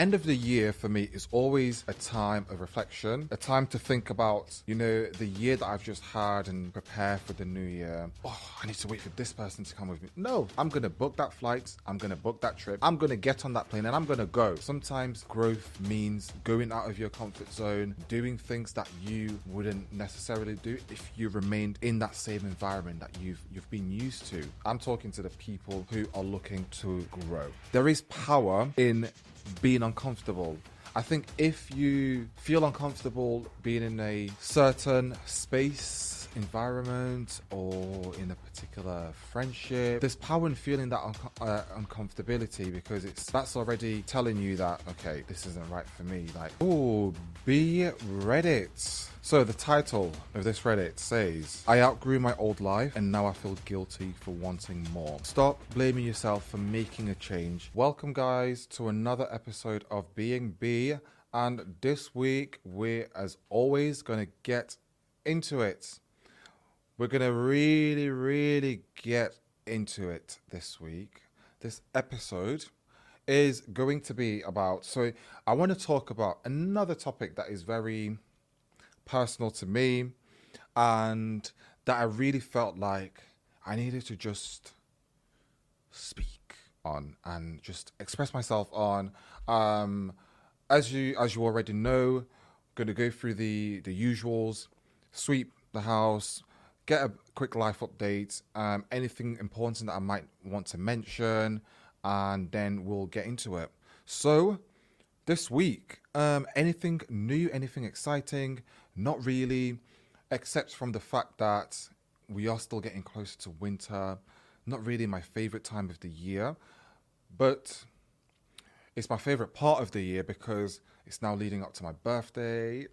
end of the year for me is always a time of reflection, a time to think about, the year that I've just had and prepare for the new year. Oh, I need to wait for this person to come with me. No, I'm going to book that flight. I'm going to book that trip. I'm going to get on that plane and I'm going to go. Sometimes growth means going out of your comfort zone, doing things that you wouldn't necessarily do if you remained in that same environment that you've been used to. I'm talking to the people who are looking to grow. There is power in being uncomfortable. I think if you feel uncomfortable being in a certain space, environment, or in a particular friendship, there's power in feeling that uncomfortability, because that's already telling you that, okay, this isn't right for me. Like, oh, be Reddit. So the title of this Reddit says, I outgrew my old life and now I feel guilty for wanting more. Stop blaming yourself for making a change. Welcome, guys, to another episode of Being B. And this week, we're, as always, going to get into it. We're going to really get into it this week. This episode is going to be about, so I want to talk about another topic that is very personal to me and that I really felt like I needed to just speak on and just express myself on. As you already know, I'm going to go through the usuals, sweep the house, get a quick life update, anything important that I might want to mention, and then we'll get into it. So this week, anything new, anything exciting? Not really, except from the fact that we are still getting closer to winter. Not really my favorite time of the year, but it's my favorite part of the year because it's now leading up to my birthday.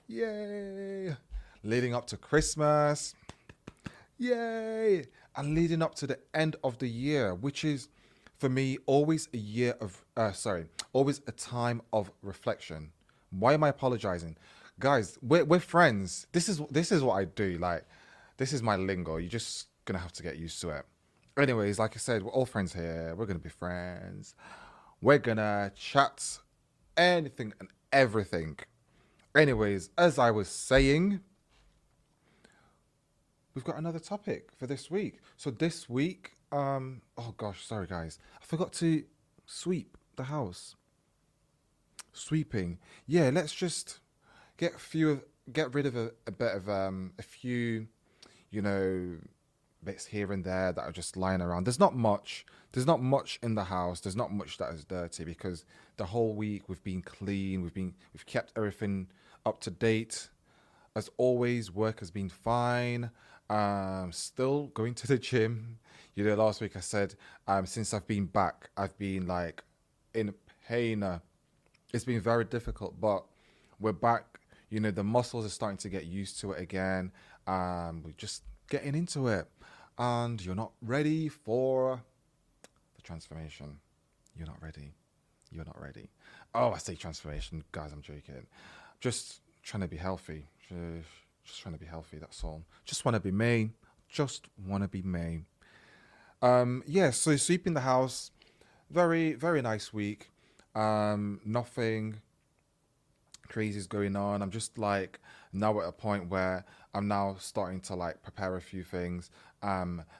Yay! Leading up to Christmas. Yay! And leading up to the end of the year, which is, for me, always always a time of reflection. Why am I apologizing? Guys, we're friends. This is what I do. Like, this is my lingo. You're just gonna have to get used to it. Anyways, like I said, we're all friends here. We're gonna be friends. We're gonna chat anything and everything. Anyways, as I was saying, we've got another topic for this week. So this week, oh gosh, sorry guys, I forgot to sweep the house. Sweeping. Yeah, let's just get rid of a few, bits here and there that are just lying around. There's not much in the house. There's not much that is dirty because the whole week we've been clean. We've kept everything up to date. As always, work has been fine. Still going to the gym. Last week I said, since I've been back, I've been like in pain. It's been very difficult, but we're back. The muscles are starting to get used to it again. We're just getting into it. And you're not ready for the transformation. You're not ready. Oh, I say transformation. Guys, I'm joking. Just trying to be healthy. Just trying to be healthy, that's all. Just want to be me. So sweeping the house. Very, very nice week. Nothing crazy is going on. I'm just like now at a point where I'm now starting to like prepare a few things.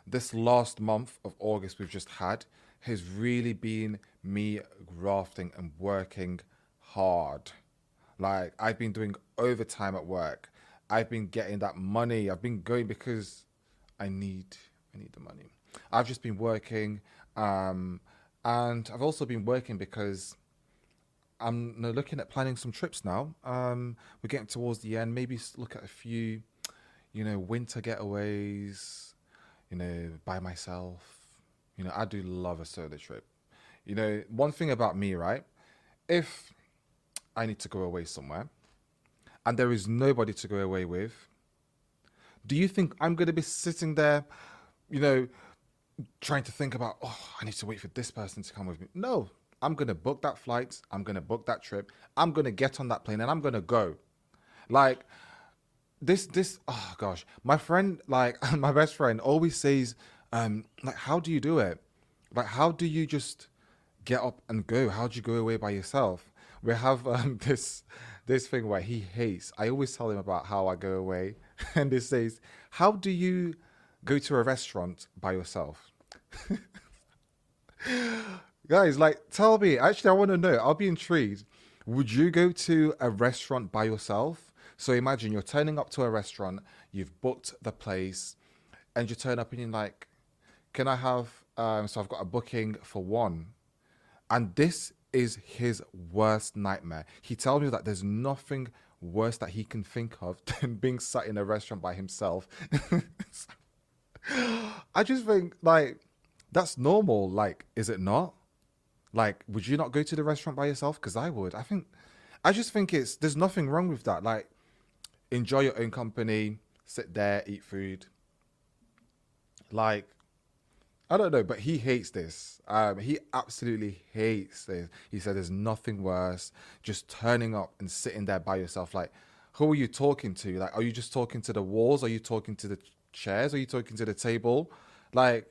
This last month of August we've just had has really been me grafting and working hard. Like, I've been doing overtime at work. I've been getting that money. I've been going because I need the money. I've just been working, and I've also been working because I'm looking at planning some trips now. We're getting towards the end. Maybe look at a few, winter getaways, by myself. I do love a solo trip. One thing about me, right? If I need to go away somewhere and there is nobody to go away with, do you think I'm going to be sitting there, trying to think about, I need to wait for this person to come with me? No, I'm going to book that flight. I'm going to book that trip. I'm going to get on that plane and I'm going to go. Like, oh gosh, my friend, like my best friend always says, like, how do you do it? Like, how do you just get up and go. How do you go away by yourself? We have this thing where he hates. I always tell him about how I go away, and he says, "How do you go to a restaurant by yourself?" Guys, like, tell me. Actually, I want to know. I'll be intrigued. Would you go to a restaurant by yourself? So imagine you're turning up to a restaurant, you've booked the place, and you turn up and you're like, "Can I have?" So I've got a booking for one, and this is his worst nightmare. He tells me that there's nothing worse that he can think of than being sat in a restaurant by himself. I just think like that's normal. Like, is it not? Like, would you not go to the restaurant by yourself? Because I would. I just think there's nothing wrong with that. Like, enjoy your own company, sit there, eat food. Like, I don't know, but he hates this. He absolutely hates this. He said there's nothing worse just turning up and sitting there by yourself. Like, who are you talking to? Like, are you just talking to the walls? Are you talking to the chairs? Are you talking to the table? Like,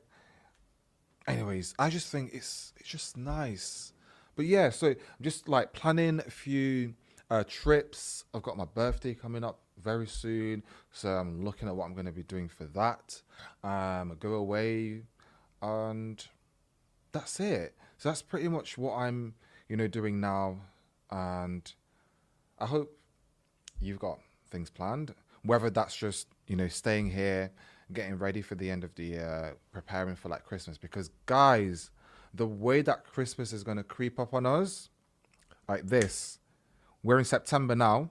anyways, I just think it's just nice. But yeah, so I'm just like planning a few trips. I've got my birthday coming up very soon, so I'm looking at what I'm going to be doing for that. Go away, and that's it. So that's pretty much what I'm, doing now, and I hope you've got things planned. Whether that's just, staying here, getting ready for the end of the year, preparing for like Christmas. Because guys, the way that Christmas is going to creep up on us, like this, we're in September now.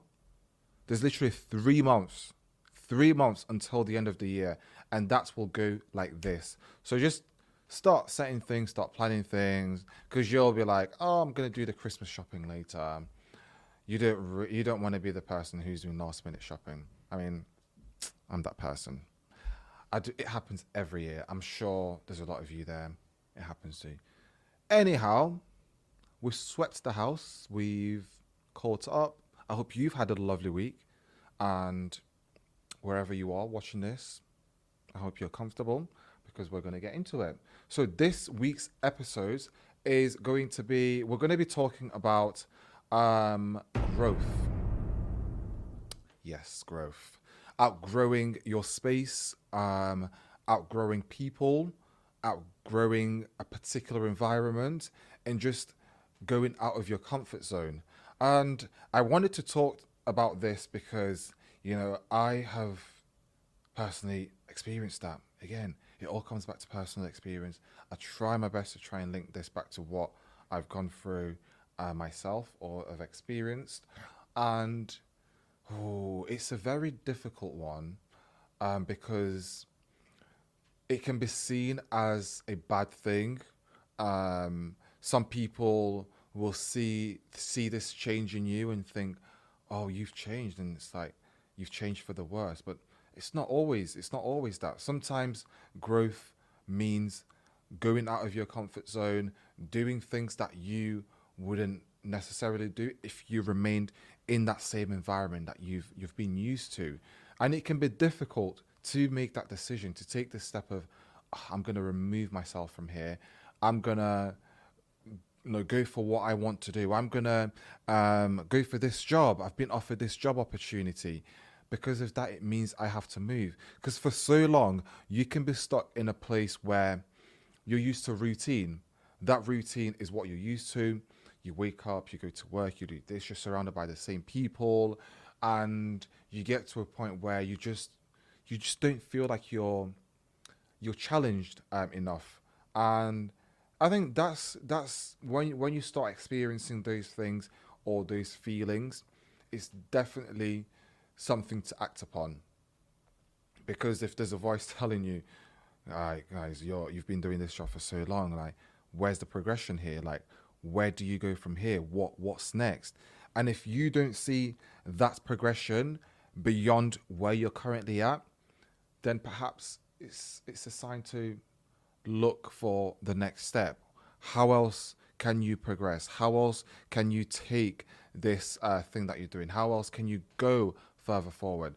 There's literally 3 months, 3 months until the end of the year. And that will go like this. So just start setting things, start planning things. Because you'll be like, oh, I'm going to do the Christmas shopping later. You don't want to be the person who's doing last minute shopping. I mean, I'm that person. It happens every year. I'm sure there's a lot of you there. It happens to. Anyhow, we've swept the house. We've caught up. I hope you've had a lovely week. And wherever you are watching this, I hope you're comfortable because we're going to get into it. So this week's episode is we're going to be talking about growth. Yes, growth. Outgrowing your space, outgrowing people, outgrowing a particular environment, and just going out of your comfort zone. And I wanted to talk about this because, I have personally experienced that. Again, it all comes back to personal experience. I try my best to try and link this back to what I've gone through myself or have experienced. And it's a very difficult one because it can be seen as a bad thing. Some people will see this change in you and think, "Oh, you've changed," and it's like you've changed for the worse. But it's not always that. Sometimes growth means going out of your comfort zone, doing things that you wouldn't necessarily do if you remained in that same environment that you've been used to. And it can be difficult to make that decision, to take the step of, I'm going to remove myself from here. I'm going to go for what I want to do. I'm going to go for this job. I've been offered this job opportunity. Because of that, it means I have to move. Because for so long, you can be stuck in a place where you're used to routine. That routine is what you're used to. You wake up, you go to work, you do this, you're surrounded by the same people, and you get to a point where you just don't feel like you're challenged enough. And I think that's when you start experiencing those things or those feelings, it's definitely something to act upon. Because if there's a voice telling you, guys, you've been doing this job for so long, like, where's the progression here? Like, where do you go from here? What's next? And if you don't see that progression beyond where you're currently at, then perhaps it's a sign to look for the next step. How else can you progress? How else can you take this thing that you're doing? How else can you go further forward?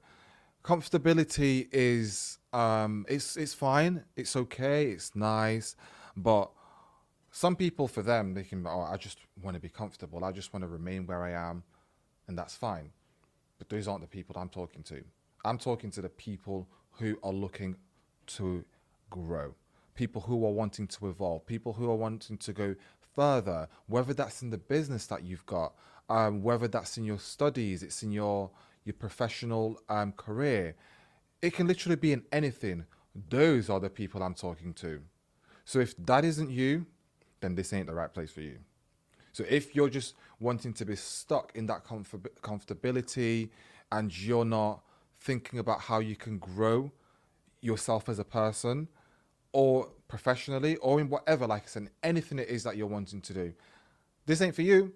Comfortability is it's fine, it's okay, it's nice, but Some people, for them, they can, oh, I just want to be comfortable. I just want to remain where I am, and that's fine. But those aren't the people that I'm talking to. I'm talking to the people who are looking to grow, people who are wanting to evolve, people who are wanting to go further, whether that's in the business that you've got, whether that's in your studies, it's in your professional career. It can literally be in anything. Those are the people I'm talking to. So if that isn't you, then this ain't the right place for you. So if you're just wanting to be stuck in that comfortability and you're not thinking about how you can grow yourself as a person or professionally or in whatever, like I said, anything it is that you're wanting to do, this ain't for you.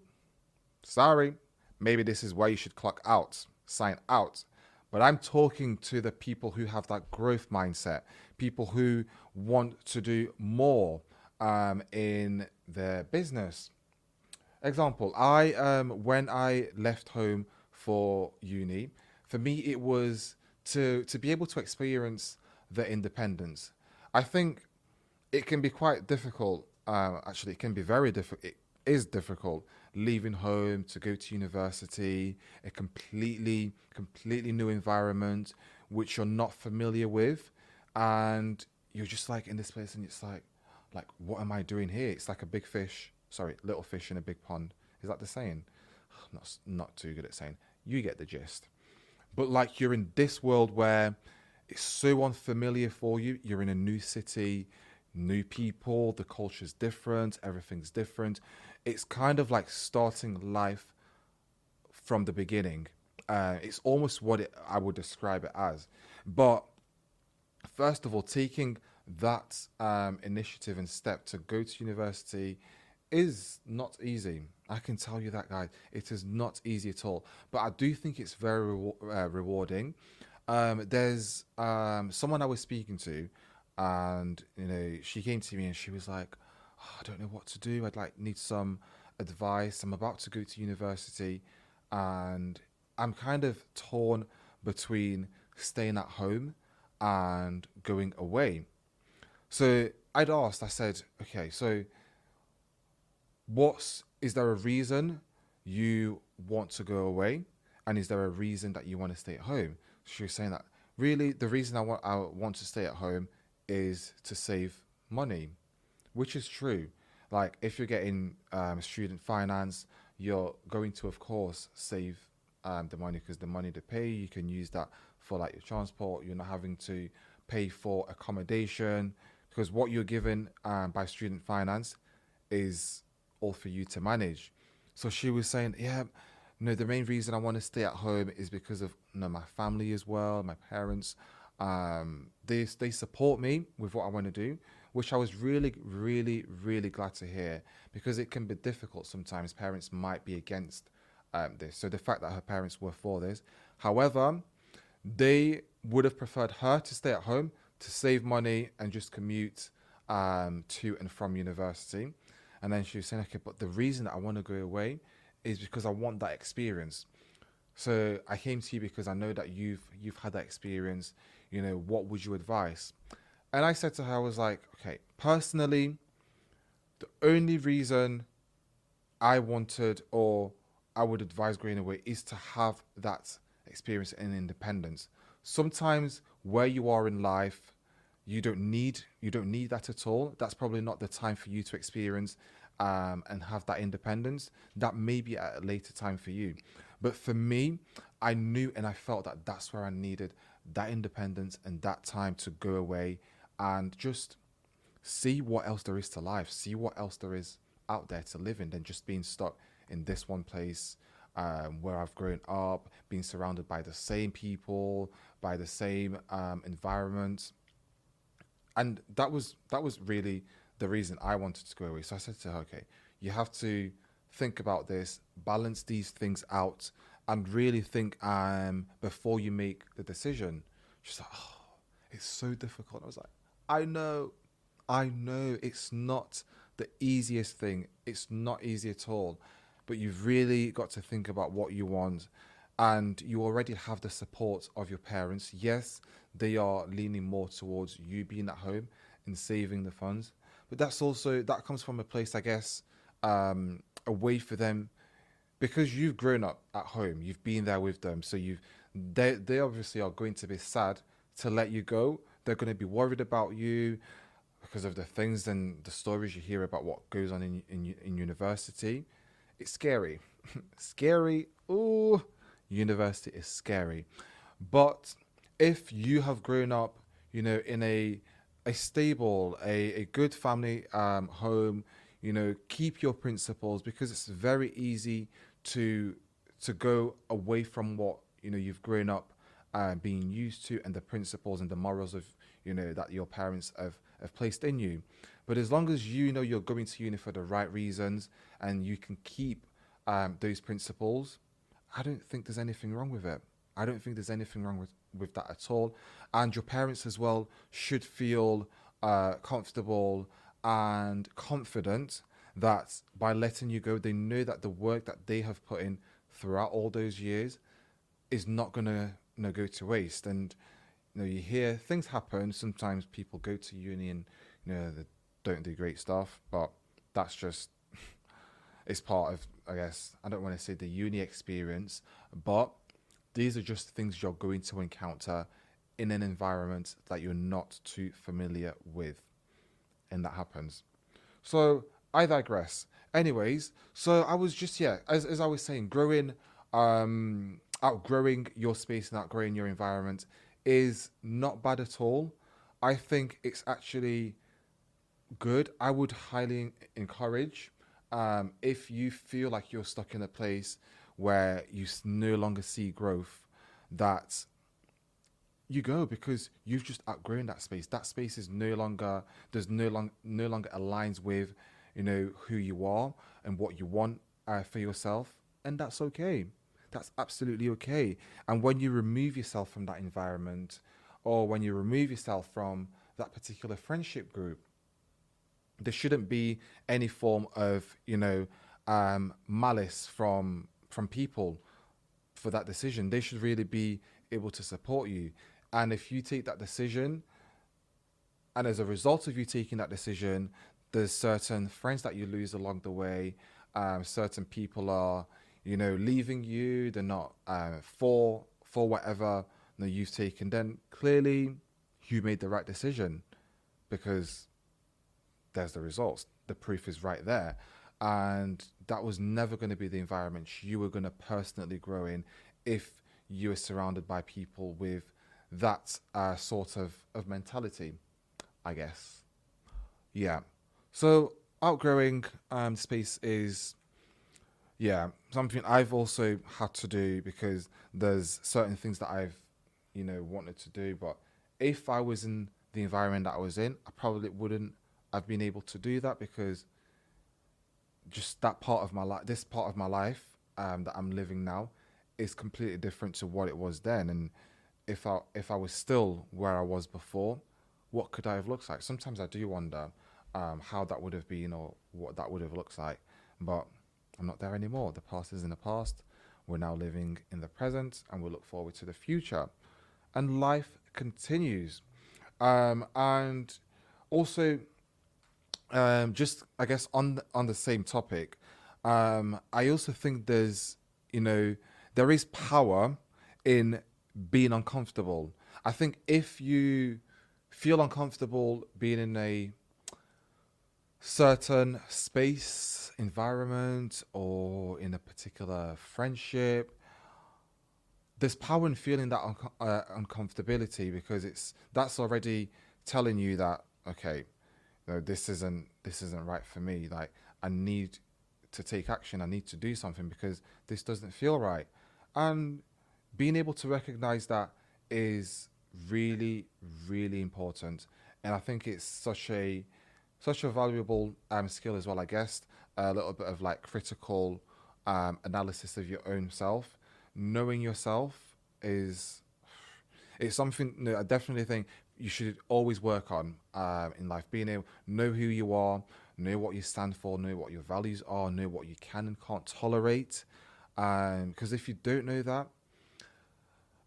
Sorry. Maybe this is where you should clock out, sign out. But I'm talking to the people who have that growth mindset, people who want to do more in their business. Example, I when I left home for uni, for me it was to be able to experience the independence. I think it can be quite difficult. Actually, it can be very difficult. It is difficult leaving home to go to university, a completely new environment which you're not familiar with, and you're just like in this place, and it's like what am I doing here? It's like a big fish. Sorry, little fish in a big pond. Is that the saying? I'm not too good at saying. You get the gist. But like you're in this world where it's so unfamiliar for you. You're in a new city, new people, the culture's different, everything's different. It's kind of like starting life from the beginning. It's almost what I would describe it as. But first of all, taking that initiative and step to go to university is not easy. I can tell you that, guys. It is not easy at all. But I do think it's very rewarding. There's someone I was speaking to, and she came to me and she was like, "Oh, I don't know what to do. I'd like need some advice. I'm about to go to university, and I'm kind of torn between staying at home and going away." So I'd asked. I said, "Okay, so is there a reason you want to go away, and is there a reason that you want to stay at home?" She was saying that really the reason I want to stay at home is to save money, which is true. Like if you're getting student finance, you're going to of course save the money, because the money they pay you can use that for like your transport. You're not having to pay for accommodation, because what you're given by student finance is all for you to manage. So she was saying, yeah, no, the main reason I want to stay at home is because of my family as well, my parents. They support me with what I want to do, which I was really, really, really glad to hear, because it can be difficult sometimes. Parents might be against this. So the fact that her parents were for this, however, they would have preferred her to stay at home to save money and just commute to and from university. And then she was saying, okay, but the reason that I want to go away is because I want that experience. So I came to you because I know that you've had that experience. What would you advise? And I said to her, I was like, okay, personally, the only reason I wanted or I would advise going away is to have that experience and independence. Sometimes where you are in life, you don't need that at all. That's probably not the time for you to experience and have that independence. That may be at a later time for you. But for me, I knew and I felt that that's where I needed that independence and that time to go away and just see what else there is to life, see what else there is out there to live in than just being stuck in this one place where I've grown up, being surrounded by the same people, by the same environment. And that was really the reason I wanted to go away. So I said to her, okay, you have to think about this, balance these things out, and really think before you make the decision. She's like, oh, it's so difficult. I was like, I know, it's not the easiest thing. It's not easy at all. But you've really got to think about what you want. And you already have the support of your parents. Yes, they are leaning more towards you being at home and saving the funds. but that comes from a place, I guess, a way for them, because you've grown up at home, you've been there with them, so they obviously are going to be sad to let you go. They're going to be worried about you because of the things and the stories you hear about what goes on in university. It's scary. Scary. Ooh, university is scary. But if you have grown up, in a stable, a good family home, keep your principles, because it's very easy to go away from what you've grown up being used to, and the principles and the morals of that your parents have placed in you. But as long as you know you're going to uni for the right reasons and you can keep those principles, I don't think there's anything wrong with it. I don't think there's anything wrong with that at all. And your parents as well should feel comfortable and confident that by letting you go, they know that the work that they have put in throughout all those years is not going to go to waste. And you hear things happen. Sometimes people go to uni and they don't do great stuff, but that's just it's part of, I guess, I don't want to say the uni experience, but these are just things you're going to encounter in an environment that you're not too familiar with, and that happens. So I digress. Anyways, so I was just, yeah, as I was saying, outgrowing your space and outgrowing your environment is not bad at all. I think it's actually good. I would highly encourage, if you feel like you're stuck in a place where you no longer see growth, that you go, because you've just outgrown that space. That space is no longer aligns with who you are and what you want for yourself, and that's okay. That's absolutely okay. And when you remove yourself from that environment, or when you remove yourself from that particular friendship group, there shouldn't be any form of malice from people for that decision. They should really be able to support you. And if you take that decision, and as a result of you taking that decision, there's certain friends that you lose along the way. Certain people are, leaving you. They're not for whatever you've taken. Then clearly, you made the right decision, because there's the results. The proof is right there. And that was never going to be the environment you were going to personally grow in if you were surrounded by people with that sort of mentality, I guess. Yeah. So outgrowing space is, yeah, something I've also had to do, because there's certain things that I've, wanted to do. But if I was in the environment that I was in, I probably wouldn't have been able to do that, because just that part of my life, this part of my life that I'm living now, is completely different to what it was then. And if I was still where I was before, what could I have looked like? Sometimes I do wonder how that would have been, or what that would have looked like. But I'm not there anymore. The past is in the past. We're now living in the present, and we look forward to the future. And life continues. And also, just I guess on the same topic, I also think there is power in being uncomfortable. I think if you feel uncomfortable being in a certain space, environment, or in a particular friendship, there's power in feeling that uncomfortability, because that's already telling you that, okay, no, this isn't right for me. Like, I need to take action. I need to do something, because this doesn't feel right. And being able to recognize that is really, really important. And I think it's such a valuable skill as well. I guess a little bit of like critical analysis of your own self. Knowing yourself is it's something, I definitely think you should always work on in life. Being able to know who you are, know what you stand for, know what your values are, know what you can and can't tolerate. Because if you don't know that,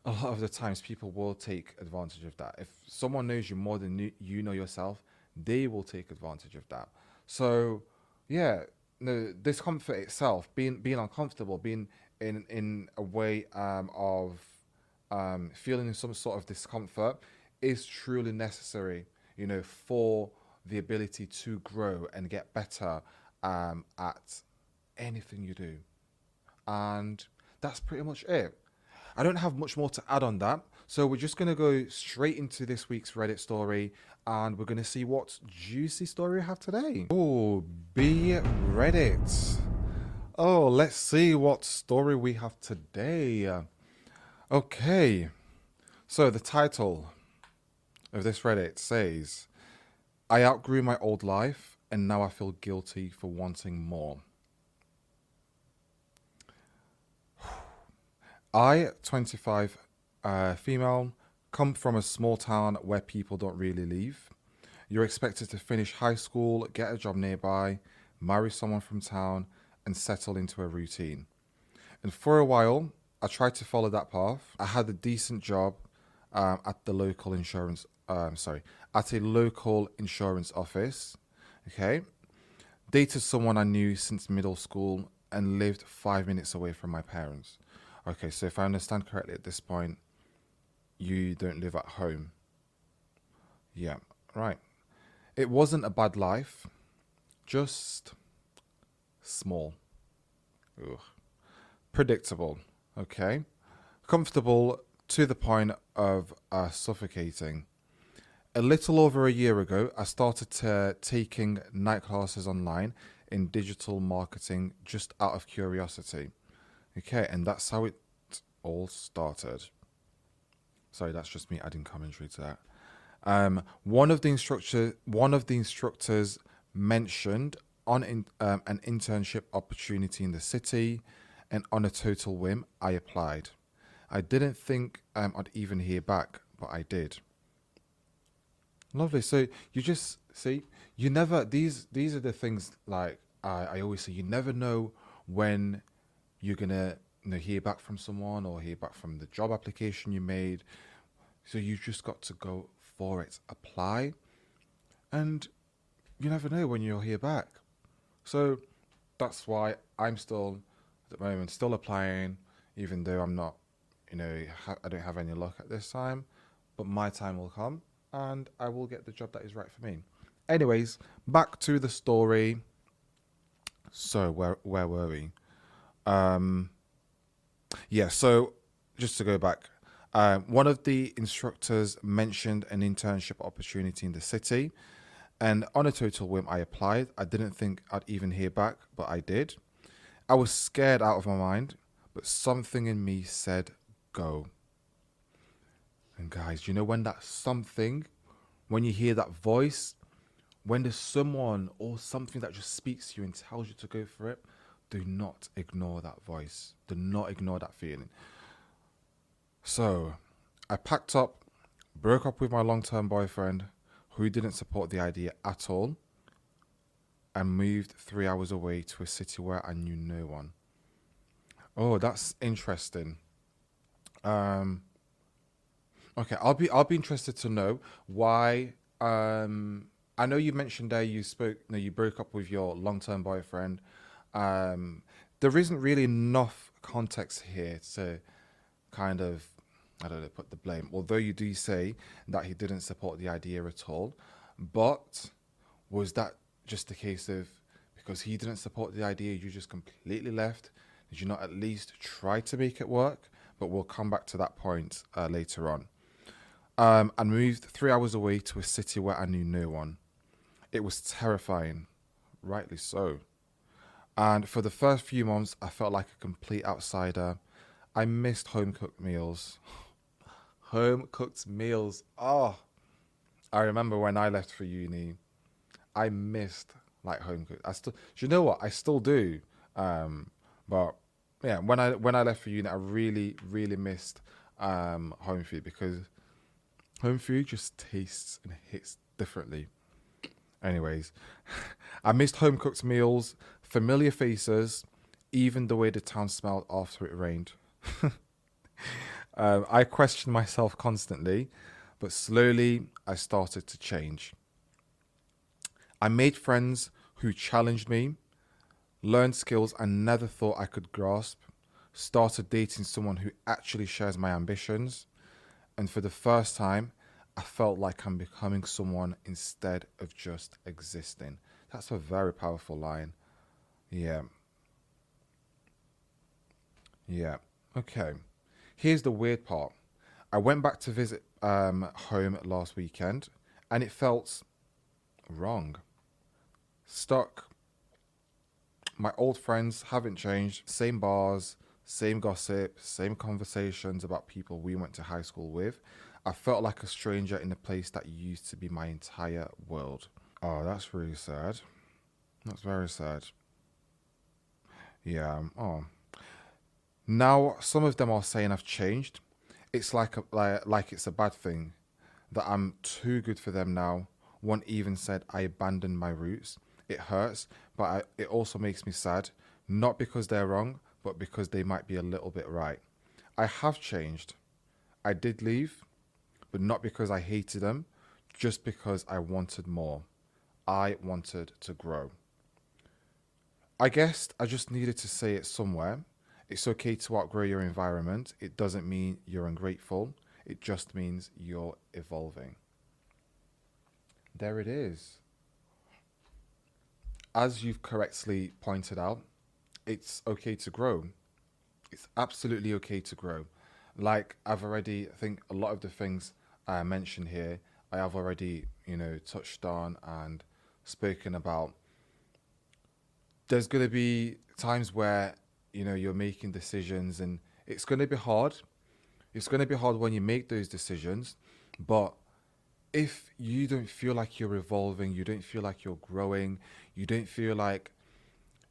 a lot of the times people will take advantage of that. If someone knows you more than you know yourself, they will take advantage of that. So, yeah, no, discomfort itself, being uncomfortable, being in a way of feeling some sort of discomfort is truly necessary, for the ability to grow and get better at anything you do. And that's pretty much it. I don't have much more to add on that. So we're just going to go straight into this week's Reddit story and we're going to see what juicy story we have today. Oh, be Reddit. Oh, let's see what story we have today. Okay. So the title of this Reddit says, I outgrew my old life and now I feel guilty for wanting more. I, 25, female, come from a small town where people don't really leave. You're expected to finish high school, get a job nearby, marry someone from town, and settle into a routine. And for a while, I tried to follow that path. I had a decent job at the local insurance, at a local insurance office. Okay. Dated someone I knew since middle school and lived 5 minutes away from my parents. Okay, so if I understand correctly at this point, you don't live at home. Yeah, right. It wasn't a bad life, just small. Ugh. Predictable, okay? Comfortable to the point of suffocating. A little over a year ago, I started taking night classes online in digital marketing just out of curiosity. Okay, and that's how it all started. Sorry, that's just me adding commentary to that. One of the instructors mentioned on an internship opportunity in the city, and on a total whim, I applied. I didn't think I'd even hear back, but I did. Lovely. So you just see, you never. These are the things like I always say. You never know when you're gonna hear back from someone or hear back from the job application you made. So you just got to go for it, apply, and you never know when you'll hear back. So that's why I'm still at the moment still applying, even though I'm not, I don't have any luck at this time. But my time will come, and I will get the job that is right for me. Anyways, back to the story. So where were we? Yeah, so just to go back, one of the instructors mentioned an internship opportunity in the city, and on a total whim, I applied. I didn't think I'd even hear back, but I did. I was scared out of my mind, but something in me said, go. And guys, when that something, when you hear that voice, when there's someone or something that just speaks to you and tells you to go for it, do not ignore that voice. Do not ignore that feeling. So I packed up, broke up with my long-term boyfriend who didn't support the idea at all, and moved 3 hours away to a city where I knew no one. Oh, that's interesting. Okay, I'll be interested to know why. I know you mentioned there you broke up with your long-term boyfriend. There isn't really enough context here to kind of, I don't know, put the blame. Although you do say that he didn't support the idea at all, but was that just a case of because he didn't support the idea, you just completely left? Did you not at least try to make it work? But we'll come back to that point later on. I moved 3 hours away to a city where I knew no one. It was terrifying, rightly so. And for the first few months, I felt like a complete outsider. I missed home-cooked meals. Home-cooked meals. Oh, I remember when I left for uni, I missed like home-cooked. Do you know what? I still do. But yeah, when I left for uni, I really, really missed home food because home food just tastes and hits differently. Anyways, I missed home-cooked meals, familiar faces, even the way the town smelled after it rained. I questioned myself constantly, but slowly I started to change. I made friends who challenged me, learned skills I never thought I could grasp, started dating someone who actually shares my ambitions, and for the first time, I felt like I'm becoming someone instead of just existing. That's a very powerful line. Yeah, yeah. Okay. Here's the weird part. I went back to visit home last weekend and it felt wrong. Stuck. My old friends haven't changed. Same bars, same gossip, same conversations about people we went to high school with. I felt like a stranger in a place that used to be my entire world. Oh, that's really sad. That's very sad. Yeah. Oh. Now some of them are saying I've changed. It's like it's a bad thing that I'm too good for them now. One even said I abandoned my roots. It hurts, but it also makes me sad. Not because they're wrong, but because they might be a little bit right. I have changed. I did leave, but not because I hated them, just because I wanted more. I wanted to grow. I guess I just needed to say it somewhere. It's okay to outgrow your environment. It doesn't mean you're ungrateful. It just means you're evolving. There it is. As you've correctly pointed out, it's okay to grow. It's absolutely okay to grow. Like I've already, I think a lot of the things I mentioned here, I have already, touched on and spoken about. There's going to be times where, you're making decisions and it's going to be hard. It's going to be hard when you make those decisions, but if you don't feel like you're evolving, you don't feel like you're growing, you don't feel like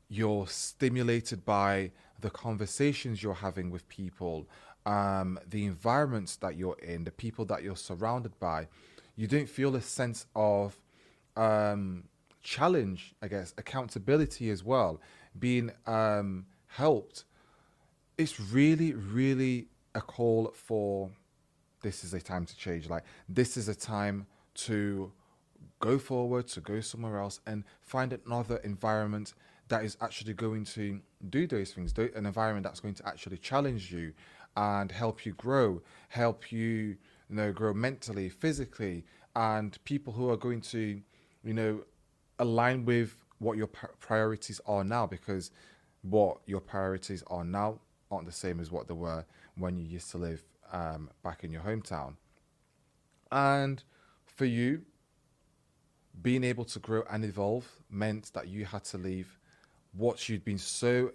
you're stimulated by the conversations you're having with people, the environments that you're in, the people that you're surrounded by, you don't feel a sense of challenge, I guess, accountability as well, being helped. It's really, really a call for this is a time to change. Like, this is a time to go forward, to go somewhere else and find another environment that is actually going to do those things, an environment that's going to actually challenge you and help you grow, help you, grow mentally, physically, and people who are going to, you know, align with what your priorities are now, because what your priorities are now aren't the same as what they were when you used to live back in your hometown. And for you, being able to grow and evolve meant that you had to leave what you'd been so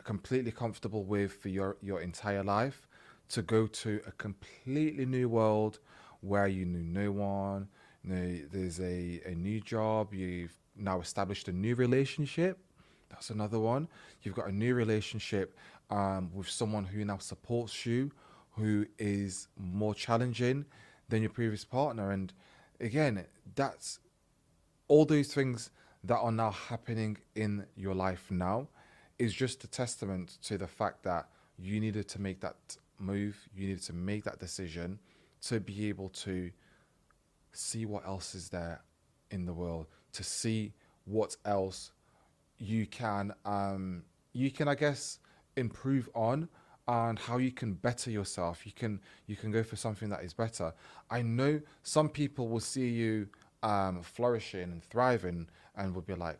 completely comfortable with for your entire life to go to a completely new world where you knew no one. There's a new job. You've now established a new relationship. That's another one. You've got a new relationship with someone who now supports you, who is more challenging than your previous partner. And again, that's all those things that are now happening in your life now is just a testament to the fact that you needed to make that move, you needed to make that decision to be able to see what else is there in the world, to see what else you can I guess improve on, and how you can better yourself. You can go for something that is better. I know some people will see you flourishing and thriving and will be like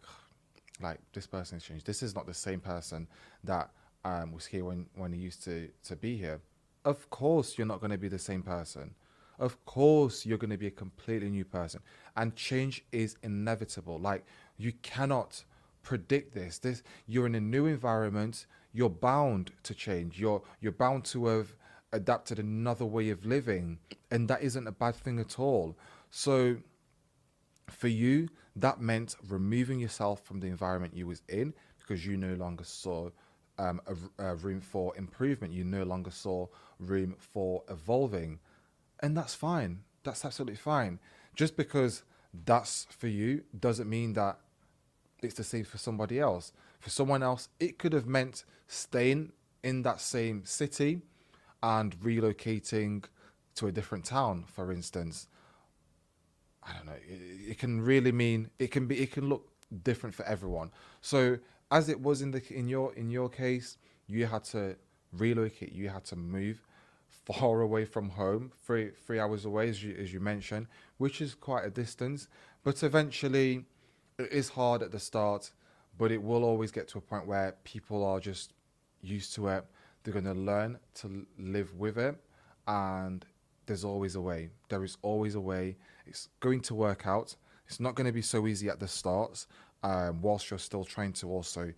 this person's changed. This is not the same person that was here when he used to be here. Of course, you're not going to be the same person. Of course, you're going to be a completely new person, and change is inevitable. Like, you cannot predict this. You're in a new environment. You're bound to change. You're bound to have adapted another way of living, and that isn't a bad thing at all. So for you, that meant removing yourself from the environment you was in because you no longer saw a room for improvement. You no longer saw room for evolving, and that's fine. That's absolutely fine. Just because that's for you doesn't mean that it's the same for somebody else. For someone else, it could have meant staying in that same city and relocating to a different town, for instance. I don't know. It can really mean it can look different for everyone. So as it was in your case, you had to relocate. You had to move far away from home, 3 hours away, as you mentioned, which is quite a distance. But eventually, it is hard at the start, but it will always get to a point where people are just used to it. They're going to learn to live with it, and there's always a way. There is always a way. It's going to work out. It's not going to be so easy at the start, whilst you're still trying to also,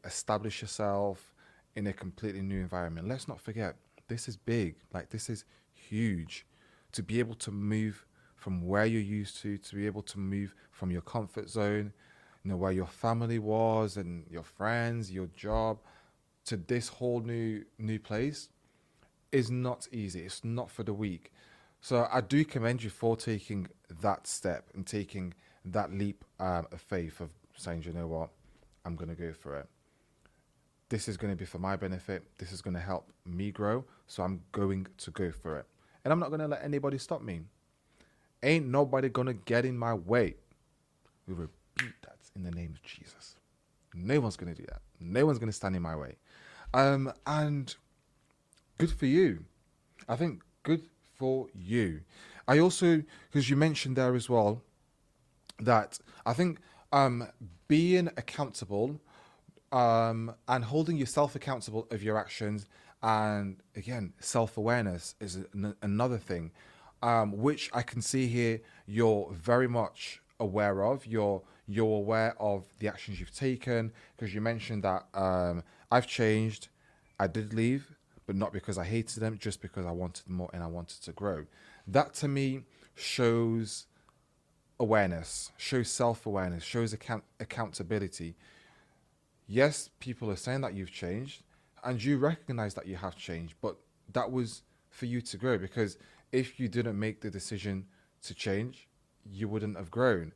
establish yourself in a completely new environment. Let's not forget, this is big. Like, this is huge. To be able to move from where you're used to be able to move from your comfort zone, where your family was and your friends, your job, to this whole new place is not easy. It's not for the weak. So I do commend you for taking that step and taking that leap of faith of saying, you know what, I'm going to go for it. This is going to be for my benefit. This is going to help me grow. So I'm going to go for it. And I'm not going to let anybody stop me. Ain't nobody going to get in my way. We rebuke that in the name of Jesus. No one's going to do that. No one's going to stand in my way. And good for you. I think good for you. I also, because you mentioned there as well, that I think being accountable and holding yourself accountable of your actions, and again, self-awareness is another thing, which I can see here you're very much aware of. You're aware of the actions you've taken, because you mentioned that I've changed. I did leave, but not because I hated them, just because I wanted more and I wanted to grow. That to me shows awareness, shows self-awareness, shows accountability. Yes, people are saying that you've changed and you recognize that you have changed, but that was for you to grow, because if you didn't make the decision to change, you wouldn't have grown.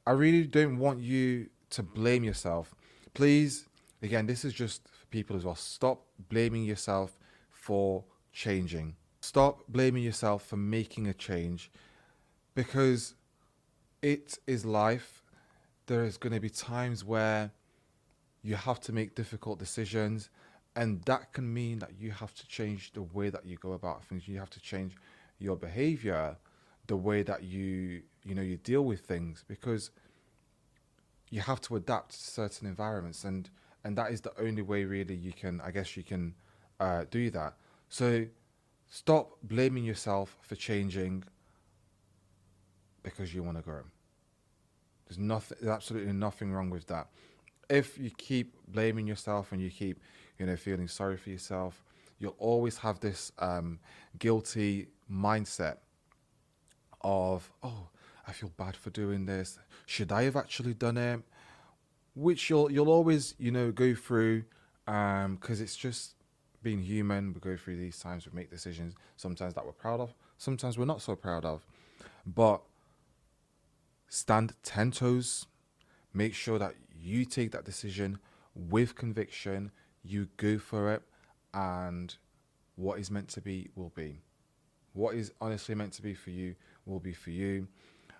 I really don't want you to blame yourself. Please, again, this is just for people as well. Stop blaming yourself for changing. Stop blaming yourself for making a change, because it is life. There is going to be times where you have to make difficult decisions, and that can mean that you have to change the way that you go about things. You have to change your behavior, the way that you deal with things, because you have to adapt to certain environments, and that is the only way really you can do that. So stop blaming yourself for changing because you want to grow. There's absolutely nothing wrong with that. If you keep blaming yourself and you keep, feeling sorry for yourself, you'll always have this guilty mindset of, oh, I feel bad for doing this. Should I have actually done it? Which you'll always, go through, because it's just being human. We go through these times, we make decisions, sometimes that we're proud of, sometimes we're not so proud of. But stand 10 toes, make sure that you take that decision with conviction, you go for it, and what is meant to be will be. What is honestly meant to be for you will be for you.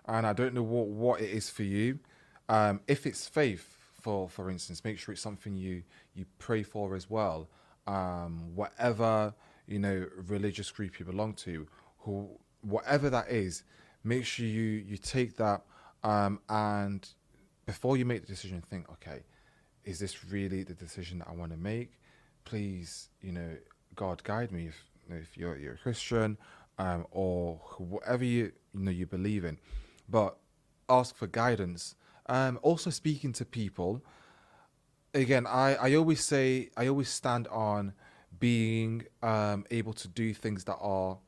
And I don't know what it is for you. If it's faith, for instance, make sure it's something you pray for as well. Whatever, religious group you belong to, whatever that is, make sure you take that, and before you make the decision, think, okay, is this really the decision that I want to make? Please, God guide me if you're a Christian, or whatever you believe in, but ask for guidance. Also speaking to people, again, I always stand on being able to do things that are,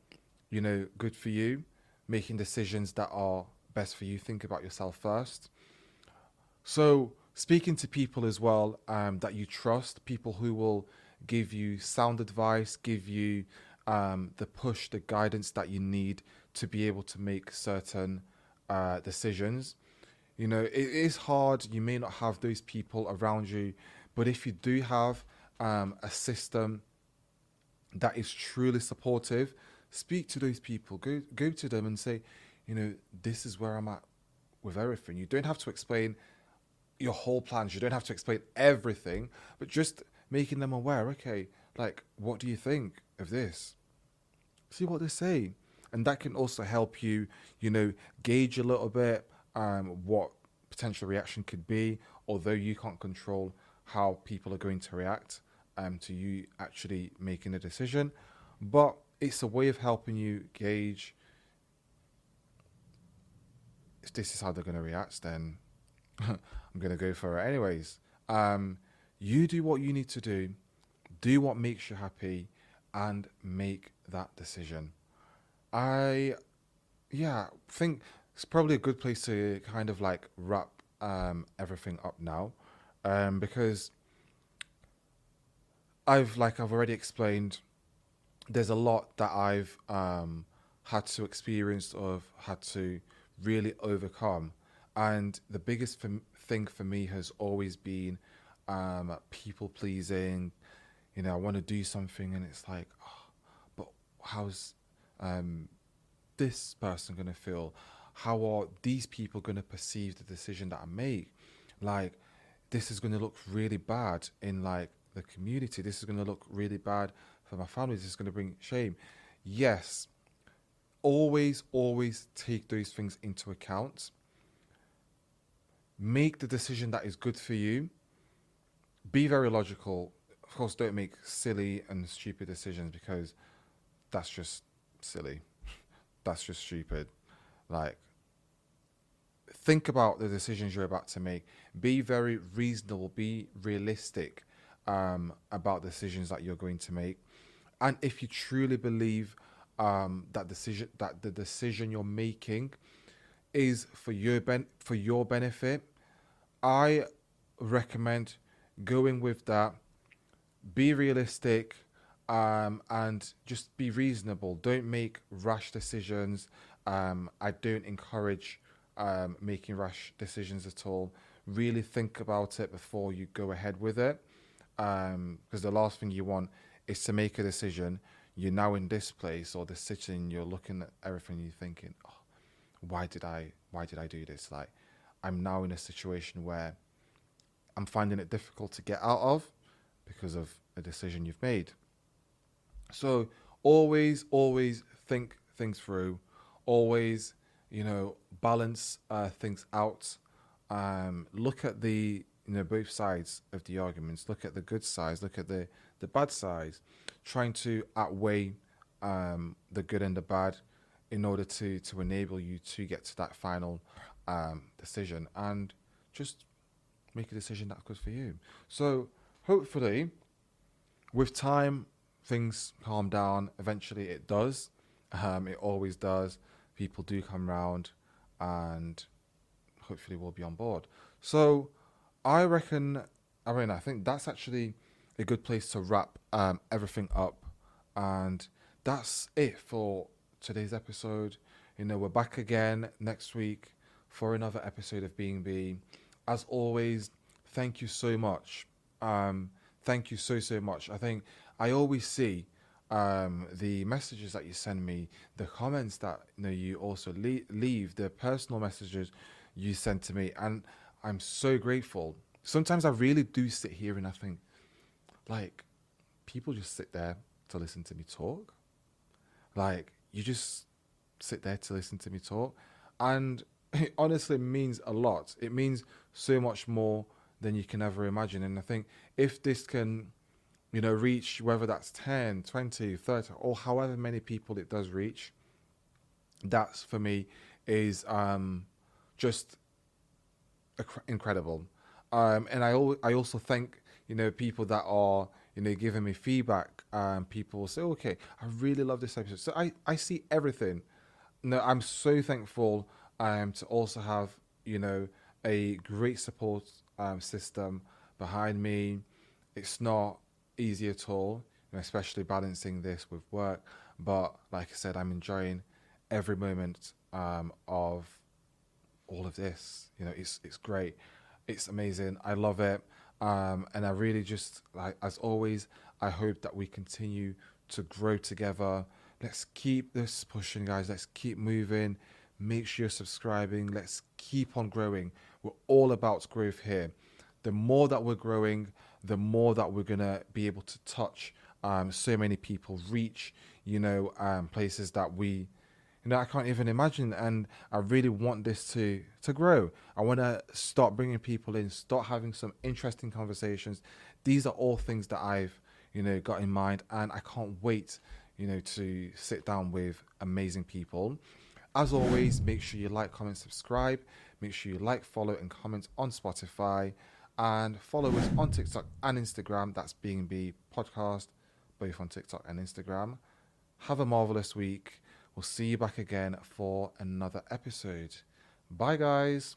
good for you, making decisions that are best for you. Think about yourself first. So speaking to people as well, that you trust, people who will give you sound advice, give you the push, the guidance that you need to be able to make certain decisions. It is hard. You may not have those people around you, but if you do have a system that is truly supportive, speak to those people. Go to them and say, this is where I'm at with everything. You don't have to explain your whole plans. You don't have to explain everything, but just making them aware. Okay, like, what do you think of this? See what they say, and that can also help you, gauge a little bit what potential reaction could be. Although you can't control how people are going to react to you actually making a decision, but it's a way of helping you gauge if this is how they're going to react. Then I'm going to go for it anyways. You do what you need to do what makes you happy, and make that decision. I, yeah, think it's probably a good place to kind of like wrap everything up now, because I've already explained. There's a lot that I've had to experience, or had to really overcome, and the biggest thing for me has always been people pleasing. I want to do something, and it's like, oh, but how's um, this person going to feel? How are these people going to perceive the decision that I make? Like, this is going to look really bad in like the community. This is going to look really bad for my family. This is going to bring shame. Yes, always take those things into account. Make the decision that is good for you. Be very logical. Of course, don't make silly and stupid decisions, because that's just silly. That's just stupid. Like, think about the decisions you're about to make. Be very reasonable. Be realistic about decisions that you're going to make. And if you truly believe that the decision you're making is for your benefit, I recommend going with that. Be realistic, and just be reasonable. Don't make rash decisions. I don't encourage making rash decisions at all. Really think about it before you go ahead with it, because the last thing you want is to make a decision. You're now in this place or this situation. You're looking at everything. You're thinking, oh, why did I do this? Like, I'm now in a situation where I'm finding it difficult to get out of because of a decision you've made. So always think things through. Always, balance things out. Look at the both sides of the arguments. Look at the good sides. Look at the bad sides. Trying to outweigh the good and the bad in order to enable you to get to that final decision, and just make a decision that's good for you. So hopefully, with time, things calm down. Eventually, it does. It always does. People do come round, and hopefully, we'll be on board. So, I reckon. I think that's actually a good place to wrap everything up, and that's it for today's episode. We're back again next week for another episode of Being Be. As always, thank you so much. Thank you so much. I think I always see the messages that you send me, the comments that you also leave, the personal messages you send to me, and I'm so grateful. Sometimes I really do sit here and I think, like, people just sit there to listen to me talk. Like, you just sit there to listen to me talk, and it honestly means a lot. It means so much more than you can ever imagine. And I think if this can, reach, whether that's 10, 20, 30, or however many people it does reach, that's for me is just incredible. And I also thank people that are giving me feedback. People will say, okay, I really love this episode. So I see everything. No, I'm so thankful to also have a great support system behind me. It's not easy at all, especially balancing this with work. But like I said, I'm enjoying every moment of all of this. It's great. It's amazing. I love it. And I really just, like, as always, I hope that we continue to grow together. Let's keep this pushing, guys. Let's keep moving. make sure you're subscribing. Let's keep on growing. We're all about growth here. The more that we're growing, the more that we're going to be able to touch so many people, reach, places that I can't even imagine. And I really want this to grow. I want to start bringing people in, start having some interesting conversations. These are all things that I've, got in mind, and I can't wait, to sit down with amazing people. As always, make sure you like, comment, subscribe. Make sure you like, follow, and comment on Spotify, and follow us on TikTok and Instagram. That's B&B Podcast, both on TikTok and Instagram. Have a marvelous week. We'll see you back again for another episode. Bye, guys.